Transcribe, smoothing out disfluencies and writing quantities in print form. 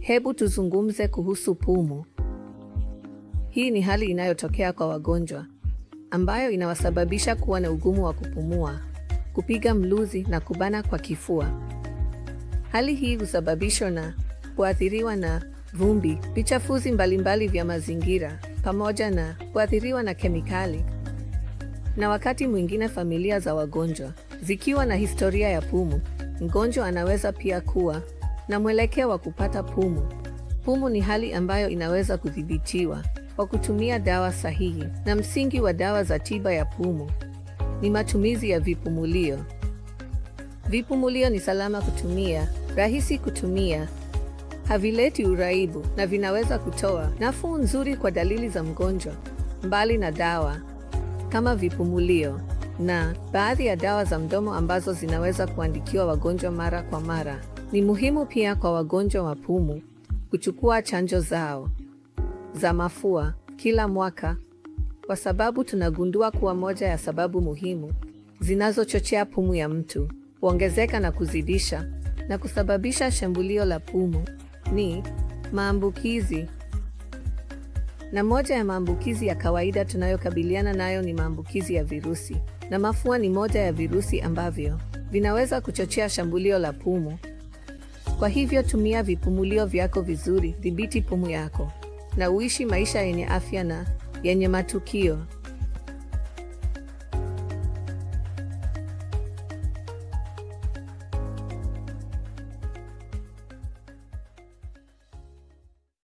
Hebu tuzungumze kuhusu pumu. Hii ni hali inayotokea kwa wagonjwa ambayo inawasababisha kuwa na ugumu wa kupumua, kupiga mluzi na kubana kwa kifua. Hali hii husababishwa na kuathiriwa na vumbi, vichafuzi mbalimbali vya mazingira, pamoja na kuathiriwa na kemikali. Na wakati mwingine familia za wagonjwa zikiwa na historia ya pumu, mgonjwa anaweza pia kuwa na mwelekeo wa kupata pumu. Pumu ni hali ambayo inaweza kudhibitiwa kwa kutumia dawa sahihi, na msingi wa dawa za tiba ya pumu ni matumizi ya vipumulio. Vipumulio ni salama kutumia, rahisi kutumia, havileti uraibu na vinaweza kutoa nafuu nzuri kwa dalili za mgonjwa. Mbali na dawa kama vipumulio na baadhi ya dawa za mdomo ambazo zinaweza kuandikiwa wagonjwa mara kwa mara, ni muhimu pia kwa wagonjwa wa pumu kuchukua chanjo zao za mafua kila mwaka, kwa sababu tunagundua kuwa moja ya sababu muhimu zinazochochea pumu ya mtu kuongezeka na kuzidisha na kusababisha shambulio la pumu ni maambukizi. Na moja ya maambukizi ya kawaida tunayokabiliana nayo ni maambukizi ya virusi, na mafua ni moja ya virusi ambavyo vinaweza kuchochea shambulio la pumu. Kwa hivyo tumia vipumulio vyako vizuri, dhibiti pumu yako na uishi maisha yenye afya na yenye matukio.